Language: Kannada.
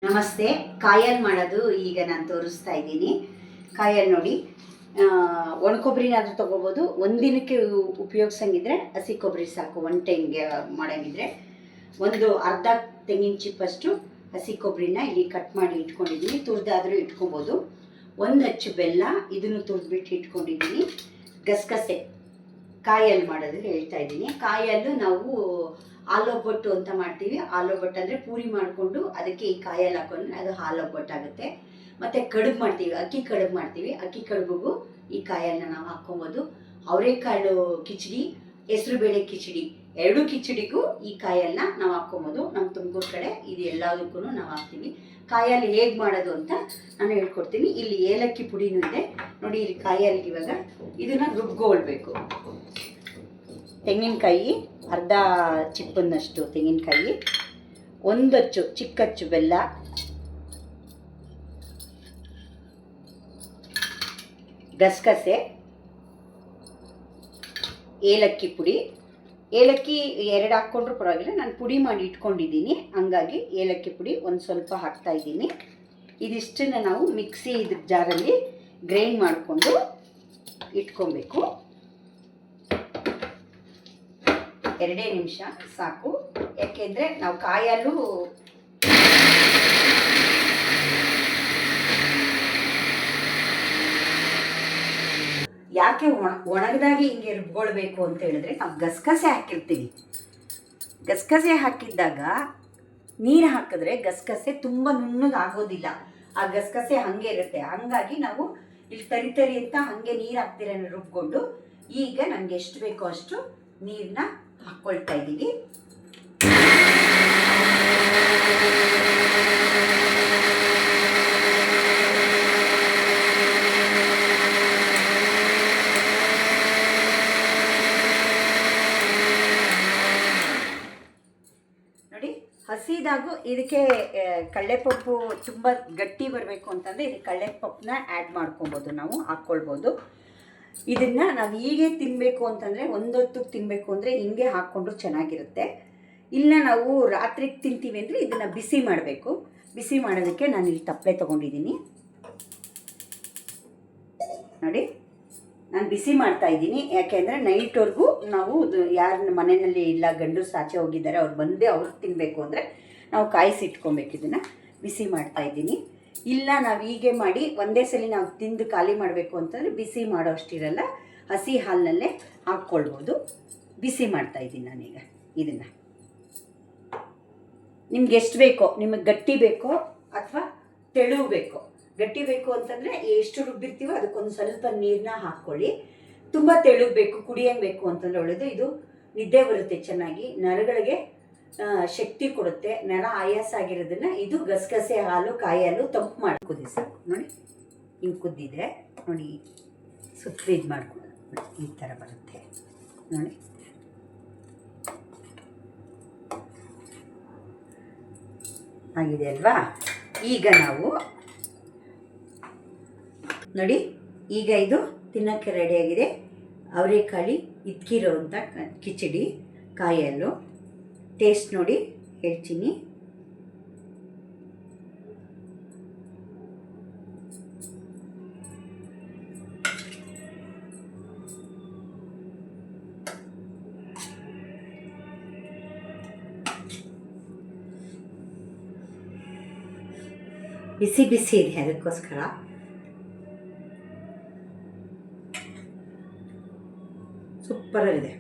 ನಮಸ್ತೆ. ಕಾಯಲ್ಲಿ ಮಾಡೋದು ಈಗ ನಾನು ತೋರಿಸ್ತಾ ಇದ್ದೀನಿ. ಕಾಯಲ್ಲಿ ನೋಡಿ, ಒಣ ಕೊಬ್ಬರಿನಾದರೂ ತೊಗೋಬೋದು. ಒಂದಿನಕ್ಕೆ ಉಪಯೋಗಿಸಂಗಿದ್ರೆ ಹಸಿ ಕೊಬ್ಬರಿ ಸಾಕು. ಒನ್ ಟೈಮ್ಗೆ ಮಾಡೋಂಗಿದ್ರೆ ಒಂದು ಅರ್ಧ ತೆಂಗಿನ ಚಿಪ್ಪಷ್ಟು ಹಸಿ ಕೊಬ್ಬರಿನ ಇಲ್ಲಿ ಕಟ್ ಮಾಡಿ ಇಟ್ಕೊಂಡಿದ್ದೀನಿ. ತುರಿದಾದರೂ ಇಟ್ಕೊಬೋದು. ಒಂದು ಅಚ್ಚು ಬೆಲ್ಲ, ಇದನ್ನು ತುರಿದ್ಬಿಟ್ಟು ಇಟ್ಕೊಂಡಿದ್ದೀನಿ. ಗಸಗಸೆ ಕಾಯಲ್ಲಿ ಮಾಡೋದು ಹೇಳ್ತಾ ಇದ್ದೀನಿ. ಕಾಯಲ್ಲೂ ನಾವು ಆಲೂಬೊಟ್ಟು ಅಂತ ಮಾಡ್ತೀವಿ. ಆಲೂಬೊಟ್ಟು ಅಂದರೆ ಪೂರಿ ಮಾಡಿಕೊಂಡು ಅದಕ್ಕೆ ಈ ಕಾಯಲ್ಲಿ ಹಾಕೊಂಡ್ರೆ ಅದು ಆಲೂಬೊಟ್ಟು ಆಗುತ್ತೆ. ಮತ್ತು ಕಡುಬು ಮಾಡ್ತೀವಿ, ಅಕ್ಕಿ ಕಡುಬು ಮಾಡ್ತೀವಿ. ಅಕ್ಕಿ ಕಡುಬಿಗೂ ಈ ಕಾಯನ್ನ ನಾವು ಹಾಕ್ಕೊಬೋದು. ಅವರೆಕಾಳು ಕಿಚಡಿ, ಹೆಸರುಬೇಳೆ ಕಿಚಡಿ, ಎರಡೂ ಕಿಚಡಿಗೂ ಈ ಕಾಯನ್ನ ನಾವು ಹಾಕ್ಕೊಬೋದು. ನಮ್ಮ ತುಮಕೂರು ಕಡೆ ಇದು ಎಲ್ಲದಕ್ಕೂ ನಾವು ಹಾಕ್ತೀವಿ. ಕಾಯಲ್ಲಿ ಹೇಗೆ ಮಾಡೋದು ಅಂತ ನಾನು ಹೇಳ್ಕೊಡ್ತೀನಿ. ಇಲ್ಲಿ ಏಲಕ್ಕಿ ಪುಡಿನೂ ಇದೆ ನೋಡಿ. ಇಲ್ಲಿ ಕಾಯಲ್ಲಿ ಇವಾಗ ಇದನ್ನು ರುಬ್ಕೊಳ್ಬೇಕು. ತೆಂಗಿನಕಾಯಿ ಅರ್ಧ ಚಿಪ್ಪನ್ನಷ್ಟು ತೆಂಗಿನಕಾಯಿ, ಒಂದಚ್ಚು ಚಿಕ್ಕಚ್ಚು ಬೆಲ್ಲ, ಗಸಗಸೆ, ಏಲಕ್ಕಿ ಪುಡಿ. ಏಲಕ್ಕಿ ಎರಡು ಹಾಕ್ಕೊಂಡ್ರೂ ಪರವಾಗಿಲ್ಲ, ನಾನು ಪುಡಿ ಮಾಡಿ ಇಟ್ಕೊಂಡಿದ್ದೀನಿ. ಹಂಗಾಗಿ ಏಲಕ್ಕಿ ಪುಡಿ ಒಂದು ಸ್ವಲ್ಪ ಹಾಕ್ತಾ ಇದ್ದೀನಿ. ಇದಿಷ್ಟನ್ನು ನಾವು ಮಿಕ್ಸಿ ಇದ್ರ ಜಾರಲ್ಲಿ ಗ್ರೈಂಡ್ ಮಾಡಿಕೊಂಡು ಇಟ್ಕೊಬೇಕು. 2 ನಿಮಿಷ ಸಾಕು. ಯಾಕೆಂದರೆ ನಾವು ಕಾಯಲ್ಲೂ ಯಾಕೆ ಒಣಗದಾಗಿ ಹಿಂಗೆ ರುಬ್ಕೊಳ್ಬೇಕು ಅಂತ ಹೇಳಿದ್ರೆ, ನಾವು ಗಸಗಸೆ ಹಾಕಿರ್ತೀವಿ. ಗಸಗಸೆ ಹಾಕಿದ್ದಾಗ ನೀರು ಹಾಕಿದ್ರೆ ಗಸಗಸೆ ತುಂಬ ನುಣ್ಣಗಾಗೋದಿಲ್ಲ. ಆ ಗಸಗಸೆ ಹಾಗೆ ಇರುತ್ತೆ. ಹಾಗಾಗಿ ನಾವು ಇಲ್ಲಿ ತರಿ ಅಂತ ಹಾಗೆ ನೀರು ಹಾಕ್ತೀರ ರುಬ್ಕೊಂಡು. ಈಗ ನನಗೆ ಎಷ್ಟು ಬೇಕೋ ಅಷ್ಟು ನೀರನ್ನ ಹಾಕ್ಕೊಳ್ತಾ ಇದ್ದೀವಿ. ನೋಡಿ, ಹಸಿದಾಗೂ ಇದಕ್ಕೆ ಕಡಲೆಪಪ್ಪು ತುಂಬ ಗಟ್ಟಿ ಬರಬೇಕು ಅಂತಂದರೆ ಇದಕ್ಕೆ ಕಡಲೆಪಪ್ಪನ್ನ ಆ್ಯಡ್ ಮಾಡ್ಕೊಬೋದು, ನಾವು ಹಾಕ್ಕೊಳ್ಬೋದು. ಇದನ್ನು ನಾವು ಹೀಗೆ ತಿನ್ನಬೇಕು ಅಂತಂದರೆ, ಒಂದೊತ್ತಿಗೆ ತಿನ್ನಬೇಕು ಅಂದರೆ ಹಿಂಗೆ ಹಾಕ್ಕೊಂಡ್ರು ಚೆನ್ನಾಗಿರುತ್ತೆ. ಇಲ್ಲ ನಾವು ರಾತ್ರಿಗೆ ತಿಂತೀವಿ ಅಂದರೆ ಇದನ್ನು ಬಿಸಿ ಮಾಡಬೇಕು. ಬಿಸಿ ಮಾಡೋದಕ್ಕೆ ನಾನು ಇಲ್ಲಿ ತಪ್ಪಲೆ ತೊಗೊಂಡಿದ್ದೀನಿ ನೋಡಿ. ನಾನು ಬಿಸಿ ಮಾಡ್ತಾಯಿದ್ದೀನಿ. ಯಾಕೆಂದರೆ ನೈಟ್ವರೆಗೂ ನಾವು ಯಾರು ಮನೆಯಲ್ಲಿ ಇಲ್ಲ, ಗಂಡು ಸಾಚೆ ಹೋಗಿದ್ದಾರೆ, ಅವ್ರು ಬಂದೇ ಅವ್ರಿಗೆ ತಿನ್ನಬೇಕು ಅಂದರೆ ನಾವು ಕಾಯಿಸಿಟ್ಕೊಬೇಕು. ಇದನ್ನು ಬಿಸಿ ಮಾಡ್ತಾಯಿದ್ದೀನಿ. ಇಲ್ಲ ನಾವು ಹೀಗೆ ಮಾಡಿ ಒಂದೇ ಸಲ ನಾವು ತಿಂದು ಖಾಲಿ ಮಾಡಬೇಕು ಅಂತಂದರೆ ಬಿಸಿ ಮಾಡೋ ಅಷ್ಟಿರಲ್ಲ, ಹಸಿ ಹಾಲಿನಲ್ಲೇ ಹಾಕ್ಕೊಳ್ಬೋದು. ಬಿಸಿ ಮಾಡ್ತಾಯಿದ್ದೀನಿ ನಾನೀಗ ಇದನ್ನು. ನಿಮ್ಗೆ ಎಷ್ಟು ಬೇಕೋ, ನಿಮಗೆ ಗಟ್ಟಿ ಬೇಕೋ ಅಥವಾ ತೆಳು ಬೇಕೋ. ಗಟ್ಟಿ ಬೇಕು ಅಂತಂದರೆ ಎಷ್ಟು ರುಬ್ಬಿರ್ತೀವೋ ಅದಕ್ಕೊಂದು ಸ್ವಲ್ಪ ನೀರನ್ನ ಹಾಕ್ಕೊಳ್ಳಿ. ತುಂಬ ತೆಳುಗೆ ಬೇಕು, ಕುಡಿಯಂಗೆ ಬೇಕು ಅಂತಂದರೆ ಒಳ್ಳೆಯದು. ಇದು ನಿದ್ದೆ ಬರುತ್ತೆ ಚೆನ್ನಾಗಿ, ನರಗಳಿಗೆ ಶಕ್ತಿ ಕೊಡುತ್ತೆ. ನರ ಆಯಾಸ ಆಗಿರೋದನ್ನು ಇದು ಗಸಗಸೆ ಹಾಲು, ಕಾಯಿ ಹಾಲು ತಂಪು ಮಾಡಿ ಕುದಿಸಬೇಕು. ನೋಡಿ ಹಿಂಗೆ ಕುದ್ದಿದೆ ನೋಡಿ, ಸುತ್ತಲೂ ಇದು ಮಾಡ್ಕೊಳ್ಳೋದು. ಈ ಥರ ಬರುತ್ತೆ ನೋಡಿ. ಆಗಿದೆ ಅಲ್ವಾ? ಈಗ ನಾವು ನೋಡಿ, ಈಗ ಇದು ತಿನ್ನೋಕ್ಕೆ ರೆಡಿಯಾಗಿದೆ. ಅವರೆಕಾಳು ಇದ್ಕಿರೋ ಅಂಥ ಕಿಚಡಿ, ಕಾಯಲ್ಲು. ಟೇಸ್ಟ್ ನೋಡಿ ಹೇಳ್ತೀನಿ. ಬಿಸಿ ಬಿಸಿ ಇದೆ, ಅದಕ್ಕೋಸ್ಕರ. ಸೂಪರಾಗಿದೆ.